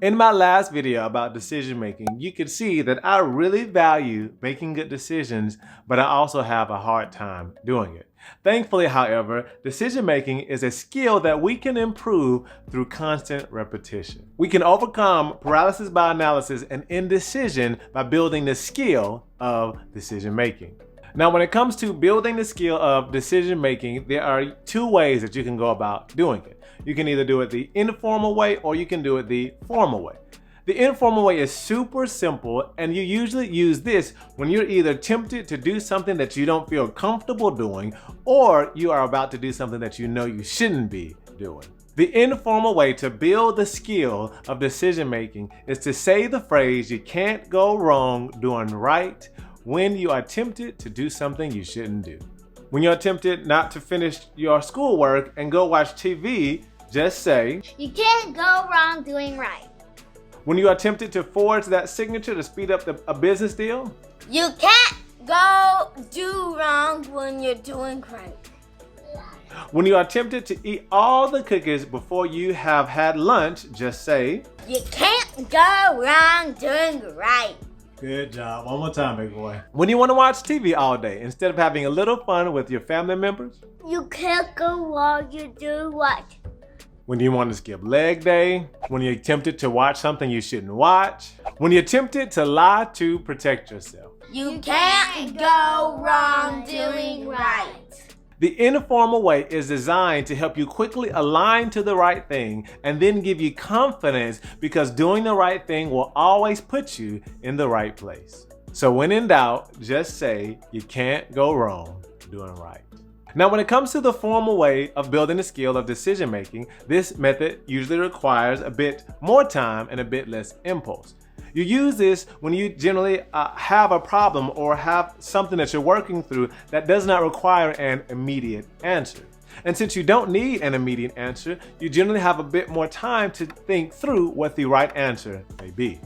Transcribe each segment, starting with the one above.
In my last video about decision making, you could see that I really value making good decisions, but I also have a hard time doing it. Thankfully, however, decision making is a skill that we can improve through constant repetition. We can overcome paralysis by analysis and indecision by building the skill of decision making. Now, when it comes to building the skill of decision making, there are two ways that you can go about doing it. You can either do it the informal way or you can do it the formal way. The informal way is super simple, and you usually use this when you're either tempted to do something that you don't feel comfortable doing, or you are about to do something that you know you shouldn't be doing. The informal way to build the skill of decision making is to say the phrase, "You can't go wrong doing right," when you are tempted to do something you shouldn't do. When you're tempted not to finish your schoolwork and go watch TV, just say, "You can't go wrong doing right." When you are tempted to forge that signature to speed up a business deal, "You can't go do wrong when you're doing right." when you are tempted to eat all the cookies before you have had lunch, just say, "You can't go wrong doing right." Good job. One more time, big boy. When you want to watch TV all day, instead of having a little fun with your family members, "You can't go wrong, you do what?" When you want to skip leg day, when you're tempted to watch something you shouldn't watch, when you're tempted to lie to protect yourself. "You can't go wrong doing right." The informal way is designed to help you quickly align to the right thing and then give you confidence, because doing the right thing will always put you in the right place. So when in doubt, just say, "You can't go wrong doing right." Now, when it comes to the formal way of building the skill of decision making, this method usually requires a bit more time and a bit less impulse. You use this when you generally have a problem or have something that you're working through that does not require an immediate answer. And since you don't need an immediate answer, you generally have a bit more time to think through what the right answer may be.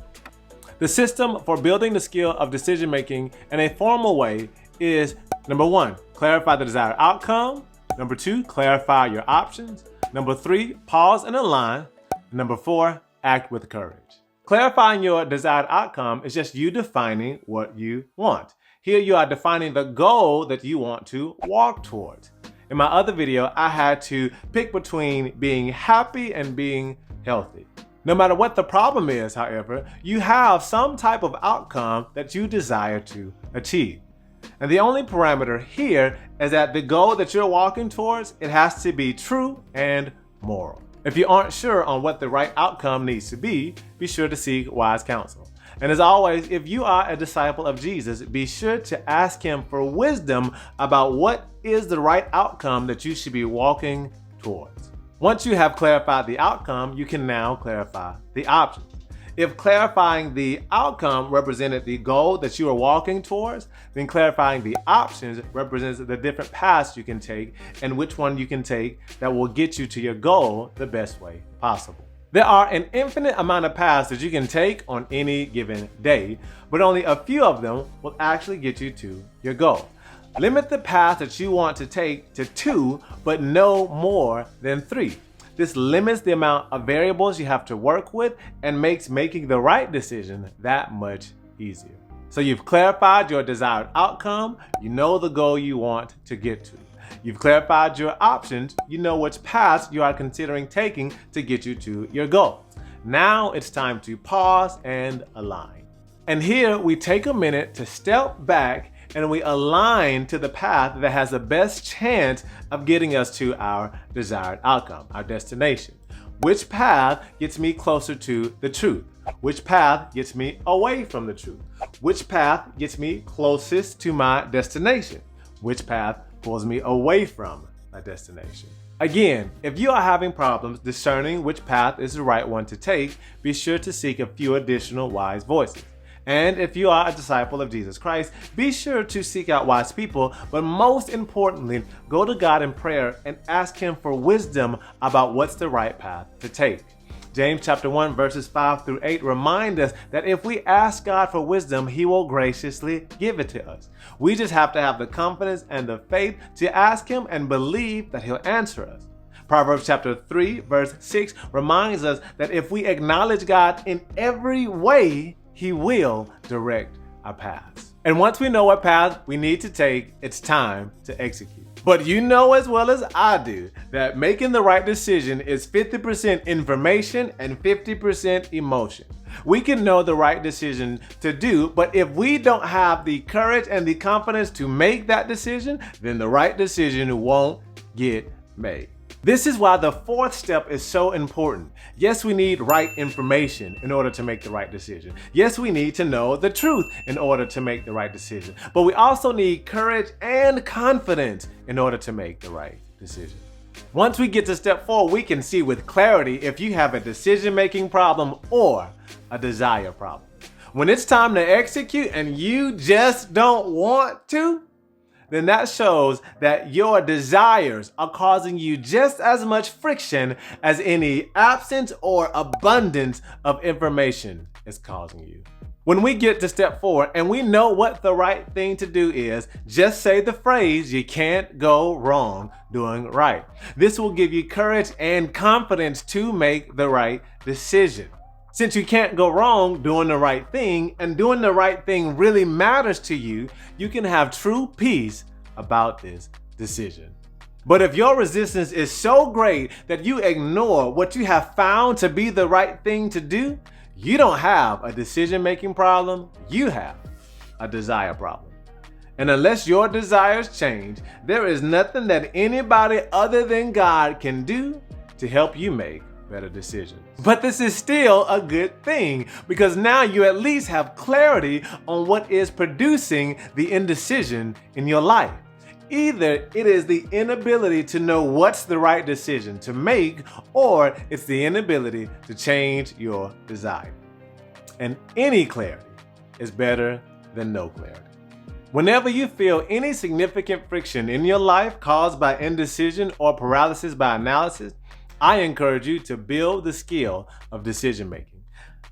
The system for building the skill of decision making in a formal way is: number 1, clarify the desired outcome. Number 2, clarify your options. Number 3, pause and align. And number 4, act with courage. Clarifying your desired outcome is just you defining what you want. Here you are defining the goal that you want to walk towards. In my other video, I had to pick between being happy and being healthy. No matter what the problem is, however, you have some type of outcome that you desire to achieve. And the only parameter here is that the goal that you're walking towards, it has to be true and moral. If you aren't sure on what the right outcome needs to be sure to seek wise counsel. And as always, if you are a disciple of Jesus, be sure to ask him for wisdom about what is the right outcome that you should be walking towards. Once you have clarified the outcome, you can now clarify the options. If clarifying the outcome represented the goal that you are walking towards, then clarifying the options represents the different paths you can take and which one you can take that will get you to your goal the best way possible. There are an infinite amount of paths that you can take on any given day, but only a few of them will actually get you to your goal. Limit the path that you want to take to 2, but no more than 3. This limits the amount of variables you have to work with and makes making the right decision that much easier. So you've clarified your desired outcome, you know the goal you want to get to. You've clarified your options, you know which paths you are considering taking to get you to your goal. Now it's time to pause and align. And here we take a minute to step back and we align to the path that has the best chance of getting us to our desired outcome, our destination. Which path gets me closer to the truth? Which path gets me away from the truth? Which path gets me closest to my destination? Which path pulls me away from my destination? Again, if you are having problems discerning which path is the right one to take, be sure to seek a few additional wise voices. And if you are a disciple of Jesus Christ, be sure to seek out wise people, but most importantly, go to God in prayer and ask him for wisdom about what's the right path to take. James chapter 1 verses 5 through 8 remind us that if we ask God for wisdom, he will graciously give it to us. We just have to have the confidence and the faith to ask him and believe that he'll answer us. Proverbs chapter 3, verse 6 reminds us that if we acknowledge God in every way, He will direct our paths. And once we know what path we need to take, it's time to execute. But you know as well as I do that making the right decision is 50% information and 50% emotion. We can know the right decision to do, but if we don't have the courage and the confidence to make that decision, then the right decision won't get made. This is why the fourth step is so important. Yes, we need right information in order to make the right decision. Yes, we need to know the truth in order to make the right decision. But we also need courage and confidence in order to make the right decision. Once we get to step 4, we can see with clarity if you have a decision-making problem or a desire problem. When it's time to execute and you just don't want to, then that shows that your desires are causing you just as much friction as any absence or abundance of information is causing you. When we get to step 4 and we know what the right thing to do is, just say the phrase, "You can't go wrong doing right." This will give you courage and confidence to make the right decision. Since you can't go wrong doing the right thing, and doing the right thing really matters to you, you can have true peace about this decision. But if your resistance is so great that you ignore what you have found to be the right thing to do, you don't have a decision-making problem, you have a desire problem. And unless your desires change, there is nothing that anybody other than God can do to help you make better decisions. But this is still a good thing because now you at least have clarity on what is producing the indecision in your life. Either it is the inability to know what's the right decision to make, or it's the inability to change your desire. And any clarity is better than no clarity. Whenever you feel any significant friction in your life caused by indecision or paralysis by analysis, I encourage you to build the skill of decision making.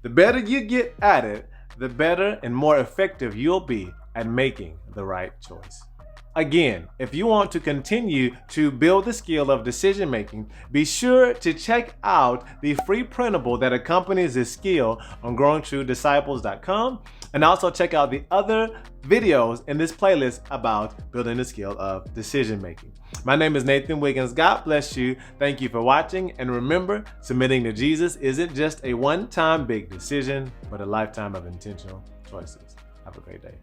The better you get at it, the better and more effective you'll be at making the right choice. Again, if you want to continue to build the skill of decision making, be sure to check out the free printable that accompanies this skill on growingtruedisciples.com, and also check out the other videos in this playlist about building the skill of decision making. My name is Nathan Wiggins. God bless you. Thank you for watching. And remember, submitting to Jesus isn't just a one-time big decision, but a lifetime of intentional choices. Have a great day.